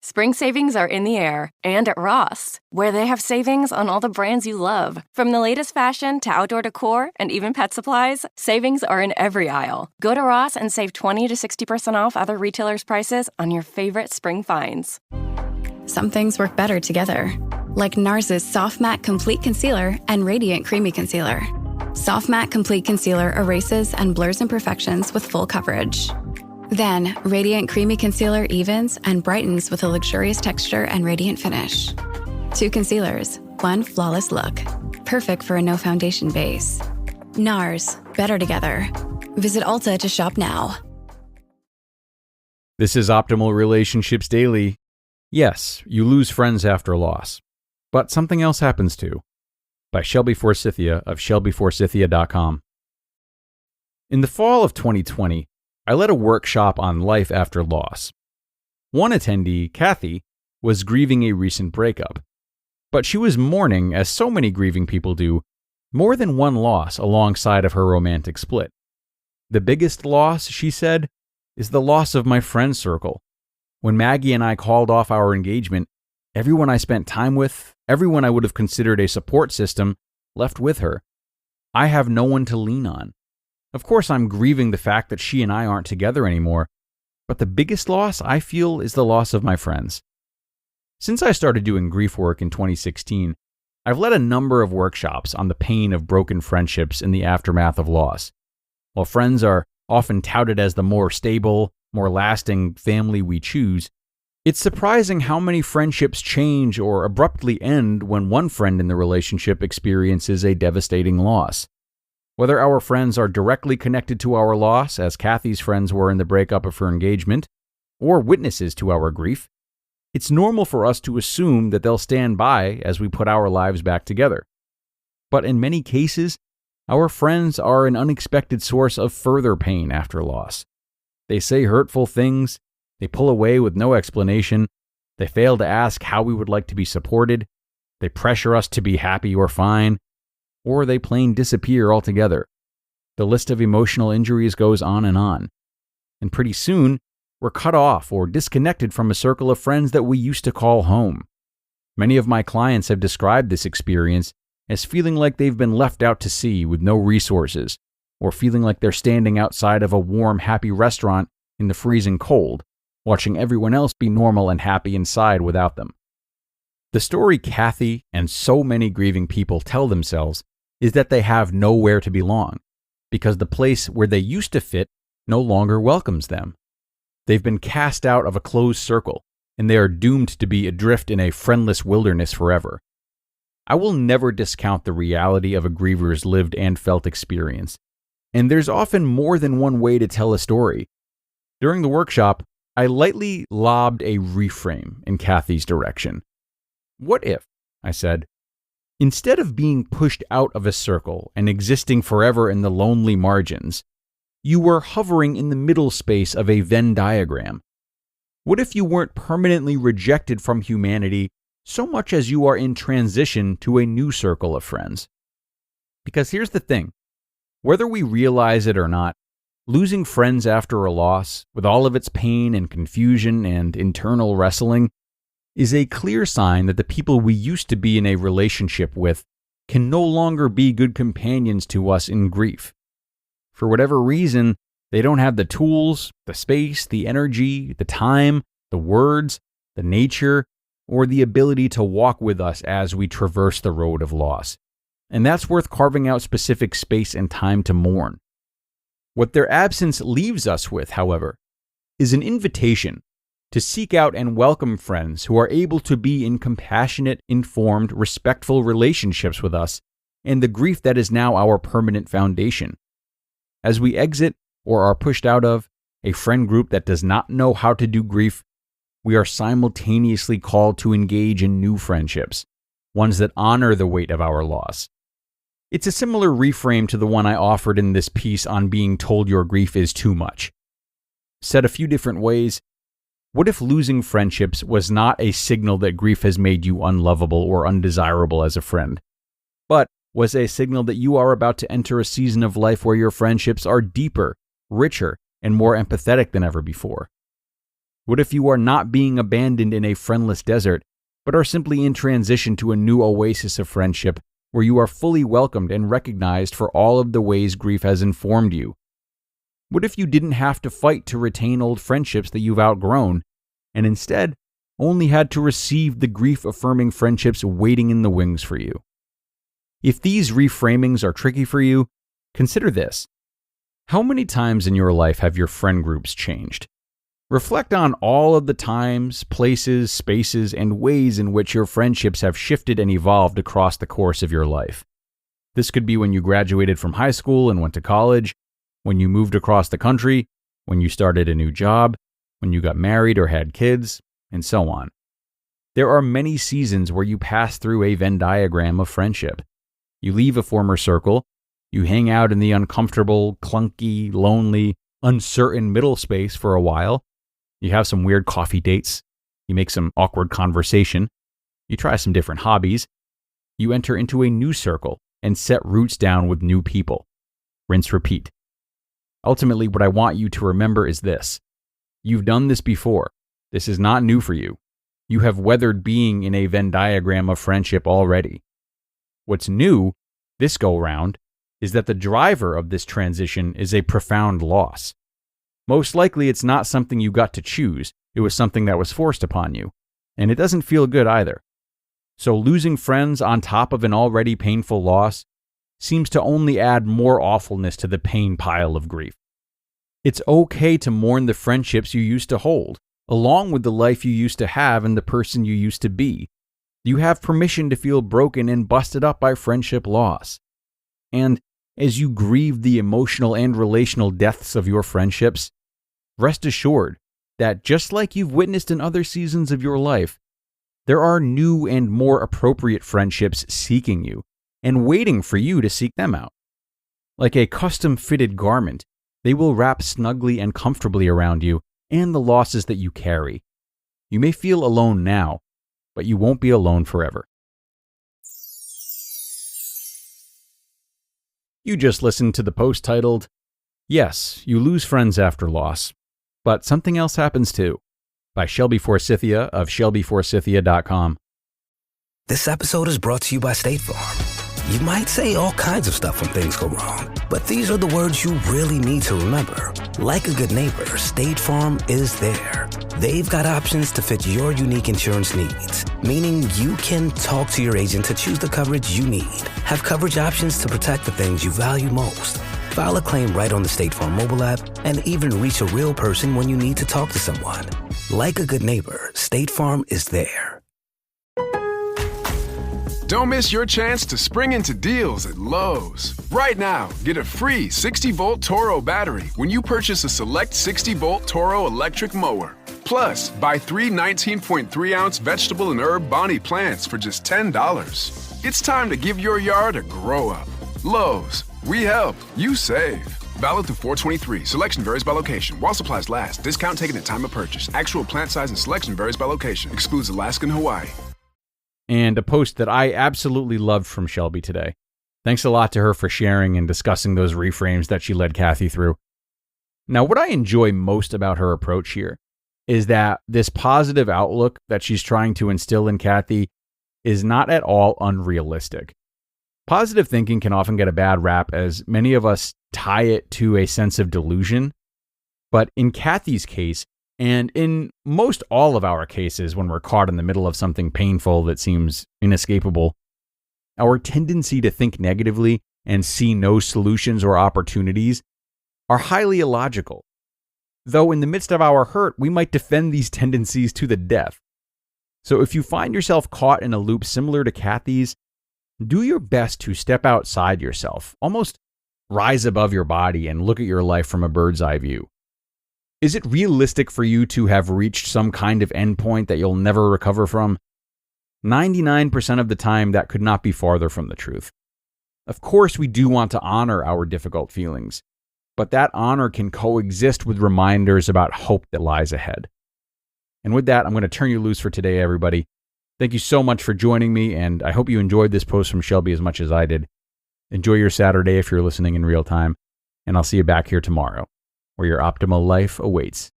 Spring savings are in the air and at Ross, where they have savings on all the brands you love. From the latest fashion to outdoor decor and even pet supplies, savings are in every aisle. Go to Ross and save 20 to 60% off other retailers' prices on your favorite spring finds. Some things work better together, like NARS's Soft Matte Complete Concealer and Radiant Creamy Concealer. Soft Matte Complete Concealer erases and blurs imperfections with full coverage. Then, Radiant Creamy Concealer evens and brightens with a luxurious texture and radiant finish. 2 concealers, 1 flawless look. Perfect for a no-foundation base. NARS, better together. Visit Ulta to shop now. This is Optimal Relationships Daily. Yes, you lose friends after loss, but something else happens too. By Shelby Forsythia of shelbyforsythia.com. In the fall of 2020, I led a workshop on life after loss. One attendee, Kathy, was grieving a recent breakup, but she was mourning, as so many grieving people do, more than one loss alongside of her romantic split. The biggest loss, she said, is the loss of my friend circle. When Maggie and I called off our engagement, everyone I spent time with, everyone I would have considered a support system, left with her. I have no one to lean on. Of course, I'm grieving the fact that she and I aren't together anymore, but the biggest loss I feel is the loss of my friends. Since I started doing grief work in 2016, I've led a number of workshops on the pain of broken friendships in the aftermath of loss. While friends are often touted as the more stable, more lasting family we choose, it's surprising how many friendships change or abruptly end when one friend in the relationship experiences a devastating loss. Whether our friends are directly connected to our loss, as Kathy's friends were in the breakup of her engagement, or witnesses to our grief, it's normal for us to assume that they'll stand by as we put our lives back together. But in many cases, our friends are an unexpected source of further pain after loss. They say hurtful things, they pull away with no explanation, they fail to ask how we would like to be supported, they pressure us to be happy or fine, or they plain disappear altogether. The list of emotional injuries goes on. And pretty soon, we're cut off or disconnected from a circle of friends that we used to call home. Many of my clients have described this experience as feeling like they've been left out to sea with no resources, or feeling like they're standing outside of a warm, happy restaurant in the freezing cold, watching everyone else be normal and happy inside without them. The story Kathy and so many grieving people tell themselves is that they have nowhere to belong, because the place where they used to fit no longer welcomes them. They've been cast out of a closed circle, and they are doomed to be adrift in a friendless wilderness forever. I will never discount the reality of a griever's lived and felt experience, and there's often more than one way to tell a story. During the workshop, I lightly lobbed a reframe in Kathy's direction. What if, I said, instead of being pushed out of a circle and existing forever in the lonely margins, you were hovering in the middle space of a Venn diagram? What if you weren't permanently rejected from humanity so much as you are in transition to a new circle of friends? Because here's the thing, whether we realize it or not, losing friends after a loss, with all of its pain and confusion and internal wrestling, is a clear sign that the people we used to be in a relationship with can no longer be good companions to us in grief. For whatever reason, they don't have the tools, the space, the energy, the time, the words, the nature, or the ability to walk with us as we traverse the road of loss. And that's worth carving out specific space and time to mourn. What their absence leaves us with, however, is an invitation to seek out and welcome friends who are able to be in compassionate, informed, respectful relationships with us and the grief that is now our permanent foundation. As we exit or are pushed out of a friend group that does not know how to do grief, we are simultaneously called to engage in new friendships, ones that honor the weight of our loss. It's a similar reframe to the one I offered in this piece on being told your grief is too much. Said a few different ways, what if losing friendships was not a signal that grief has made you unlovable or undesirable as a friend, but was a signal that you are about to enter a season of life where your friendships are deeper, richer, and more empathetic than ever before? What if you are not being abandoned in a friendless desert, but are simply in transition to a new oasis of friendship where you are fully welcomed and recognized for all of the ways grief has informed you? What if you didn't have to fight to retain old friendships that you've outgrown, and instead only had to receive the grief-affirming friendships waiting in the wings for you? If these reframings are tricky for you, consider this. How many times in your life have your friend groups changed? Reflect on all of the times, places, spaces, and ways in which your friendships have shifted and evolved across the course of your life. This could be when you graduated from high school and went to college, when you moved across the country, when you started a new job, when you got married or had kids, and so on. There are many seasons where you pass through a Venn diagram of friendship. You leave a former circle, you hang out in the uncomfortable, clunky, lonely, uncertain middle space for a while, you have some weird coffee dates, you make some awkward conversation, you try some different hobbies, you enter into a new circle and set roots down with new people. Rinse, repeat. Ultimately, what I want you to remember is this. You've done this before. This is not new for you. You have weathered being in a Venn diagram of friendship already. What's new, this go-round, is that the driver of this transition is a profound loss. Most likely it's not something you got to choose, it was something that was forced upon you. And it doesn't feel good either. So losing friends on top of an already painful loss seems to only add more awfulness to the pain pile of grief. It's okay to mourn the friendships you used to hold, along with the life you used to have and the person you used to be. You have permission to feel broken and busted up by friendship loss. And as you grieve the emotional and relational deaths of your friendships, rest assured that just like you've witnessed in other seasons of your life, there are new and more appropriate friendships seeking you and waiting for you to seek them out. Like a custom-fitted garment, they will wrap snugly and comfortably around you and the losses that you carry. You may feel alone now, but you won't be alone forever. You just listened to the post titled, "Yes, You Lose Friends After Loss, But Something Else Happens Too," by Shelby Forsythia of shelbyforsythia.com. This episode is brought to you by State Farm. You might say all kinds of stuff when things go wrong, but these are the words you really need to remember. Like a good neighbor, State Farm is there. They've got options to fit your unique insurance needs, meaning you can talk to your agent to choose the coverage you need, have coverage options to protect the things you value most, file a claim right on the State Farm mobile app, and even reach a real person when you need to talk to someone. Like a good neighbor, State Farm is there. Don't miss your chance to spring into deals at Lowe's. Right now, get a free 60-volt Toro battery when you purchase a select 60-volt Toro electric mower. Plus, buy 3 19.3-ounce vegetable and herb Bonnie plants for just $10. It's time to give your yard a grow-up. Lowe's. We help. You save. Valid through 4/23. Selection varies by location. While supplies last. Discount taken at time of purchase. Actual plant size and selection varies by location. Excludes Alaska and Hawaii. And a post that I absolutely loved from Shelby today. Thanks a lot to her for sharing and discussing those reframes that she led Kathy through. Now, what I enjoy most about her approach here is that this positive outlook that she's trying to instill in Kathy is not at all unrealistic. Positive thinking can often get a bad rap as many of us tie it to a sense of delusion. But in Kathy's case, and in most all of our cases when we're caught in the middle of something painful that seems inescapable, our tendency to think negatively and see no solutions or opportunities are highly illogical. Though in the midst of our hurt, we might defend these tendencies to the death. So if you find yourself caught in a loop similar to Kathy's, do your best to step outside yourself, almost rise above your body and look at your life from a bird's eye view. Is it realistic for you to have reached some kind of endpoint that you'll never recover from? 99% of the time, that could not be farther from the truth. Of course, we do want to honor our difficult feelings, but that honor can coexist with reminders about hope that lies ahead. And with that, I'm going to turn you loose for today, everybody. Thank you so much for joining me, and I hope you enjoyed this post from Shelby as much as I did. Enjoy your Saturday if you're listening in real time, and I'll see you back here tomorrow, where your optimal life awaits.